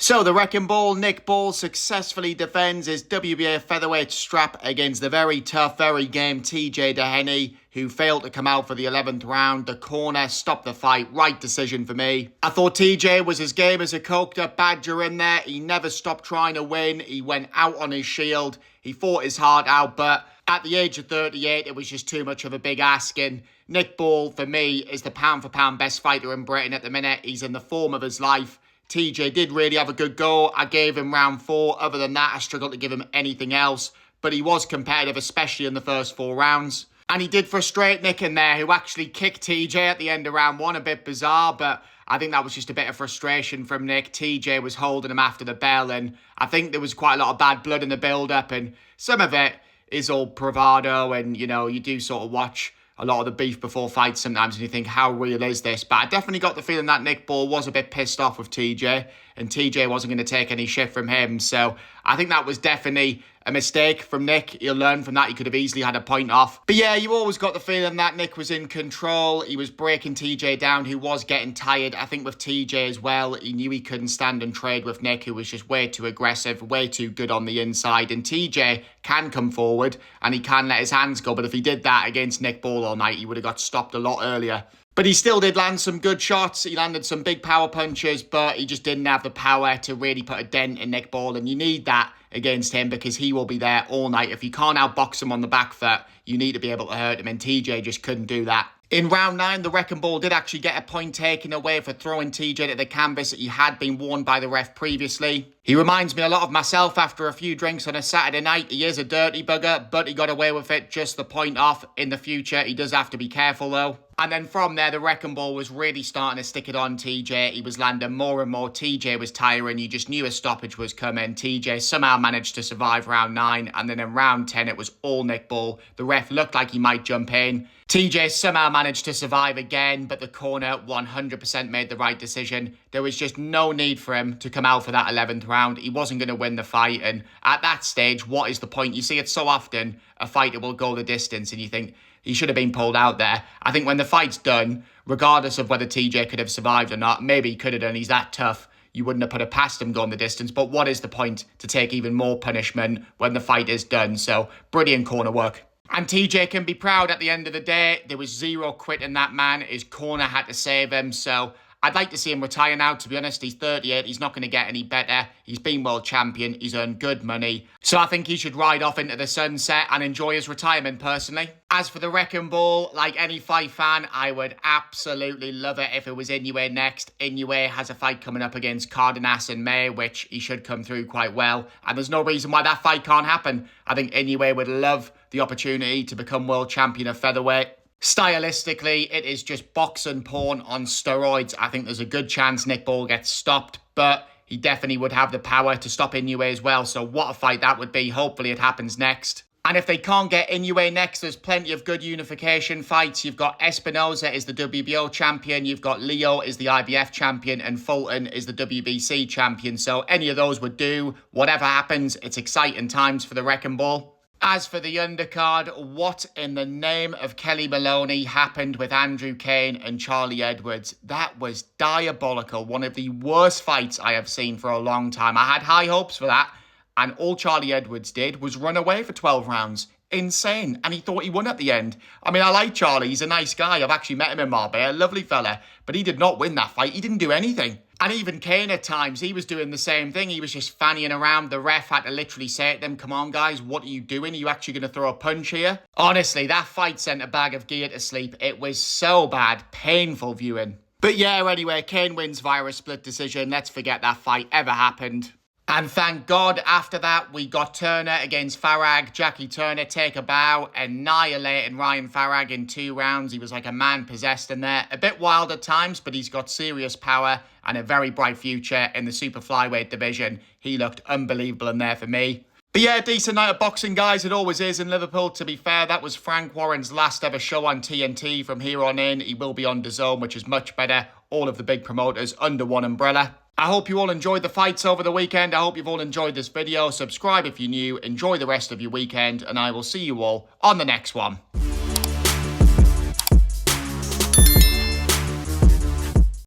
So the Wrecking Ball, Nick Ball, successfully defends his WBA featherweight strap against the very tough, very game TJ Doheny, who failed to come out for the 11th round. The corner stopped the fight. Right decision for me. I thought TJ was as game as a coked up badger in there. He never stopped trying to win. He went out on his shield. He fought his heart out, but at the age of 38, it was just too much of a big ask. And Nick Ball, for me, is the pound-for-pound best fighter in Britain at the minute. He's in the form of his life. TJ did really have a good go. I gave him round 4. Other than that, I struggled to give him anything else. But he was competitive, especially in the first 4 rounds. And he did frustrate Nick in there, who actually kicked TJ at the end of round 1. A bit bizarre, but I think that was just a bit of frustration from Nick. TJ was holding him after the bell, and I think there was quite a lot of bad blood in the build-up, and some of it is all bravado, and, you know, you do sort of watch a lot of the beef before fights sometimes, and you think, how real is this? But I definitely got the feeling that Nick Ball was a bit pissed off with TJ, and TJ wasn't going to take any shit from him. So I think that was definitely a mistake from Nick. He'll learn from that. He could have easily had a point off. But yeah, you always got the feeling that Nick was in control. He was breaking TJ down, who was getting tired. I think with TJ as well, he knew he couldn't stand and trade with Nick, who was just way too aggressive, way too good on the inside. And TJ can come forward and he can let his hands go. But if he did that against Nick Ball all night, he would have got stopped a lot earlier. But he still did land some good shots. He landed some big power punches, but he just didn't have the power to really put a dent in Nick Ball. And you need that against him because he will be there all night. If you can't outbox him on the back foot, you need to be able to hurt him. And TJ just couldn't do that. In round 9, the Wrecking Ball did actually get a point taken away for throwing TJ to the canvas. He had been warned by the ref previously. He reminds me a lot of myself after a few drinks on a Saturday night. He is a dirty bugger, but he got away with it. Just the point off. In the future, he does have to be careful though. And then from there, the Wrecking Ball was really starting to stick it on TJ. He was landing more and more. TJ was tiring. You just knew a stoppage was coming. TJ somehow managed to survive round 9. And then in round 10, it was all Nick Ball. The ref looked like he might jump in. TJ somehow managed to survive again, but the corner 100% made the right decision. There was just no need for him to come out for that 11th round. He wasn't going to win the fight. And at that stage, what is the point? You see it so often, a fighter will go the distance and you think, he should have been pulled out there. I think when the fight's done, regardless of whether TJ could have survived or not, maybe he could have done, he's that tough, you wouldn't have put it past him going the distance. But what is the point to take even more punishment when the fight is done? So, brilliant corner work. And TJ can be proud at the end of the day. There was zero quit in that man. His corner had to save him. So I'd like to see him retire now, to be honest. He's 38. He's not going to get any better. He's been world champion. He's earned good money. So I think he should ride off into the sunset and enjoy his retirement, personally. As for the Wrecking Ball, like any fight fan, I would absolutely love it if it was Inoue next. Inoue has a fight coming up against Cardenas in May, which he should come through quite well. And there's no reason why that fight can't happen. I think Inoue would love the opportunity to become world champion of featherweight. Stylistically, it is just boxing porn on steroids. I think there's a good chance Nick Ball gets stopped, but he definitely would have the power to stop Inoue as well. So what a fight that would be. Hopefully it happens next. And if they can't get Inoue next, there's plenty of good unification fights. You've got Espinoza is the WBO champion. You've got Leo is the IBF champion. And Fulton is the WBC champion. So any of those would do. Whatever happens, it's exciting times for the Wrecking Ball. As for the undercard, what in the name of Kelly Maloney happened with Andrew Kane and Charlie Edwards? That was diabolical. One of the worst fights I have seen for a long time. I had high hopes for that. And all Charlie Edwards did was run away for 12 rounds. Insane. And he thought he won at the end. I mean, I like Charlie. He's a nice guy. I've actually met him in Marbella. Lovely fella. But he did not win that fight. He didn't do anything. And even Kane at times, he was doing the same thing. He was just fannying around. The ref had to literally say to them, come on, guys, what are you doing? Are you actually going to throw a punch here? Honestly, that fight sent a bag of gear to sleep. It was so bad. Painful viewing. But yeah, anyway, Kane wins via a split decision. Let's forget that fight ever happened. And thank God, after that, we got Turner against Farag. Jackie Turner take a bow, annihilating Ryan Farag in 2 rounds. He was like a man possessed in there. A bit wild at times, but he's got serious power and a very bright future in the super flyweight division. He looked unbelievable in there for me. But yeah, decent night of boxing, guys. It always is in Liverpool. To be fair, that was Frank Warren's last ever show on TNT. From here on in, he will be on DAZN, which is much better. All of the big promoters under one umbrella. I hope you all enjoyed the fights over the weekend. I hope you've all enjoyed this video. Subscribe if you're new. Enjoy the rest of your weekend. And I will see you all on the next one.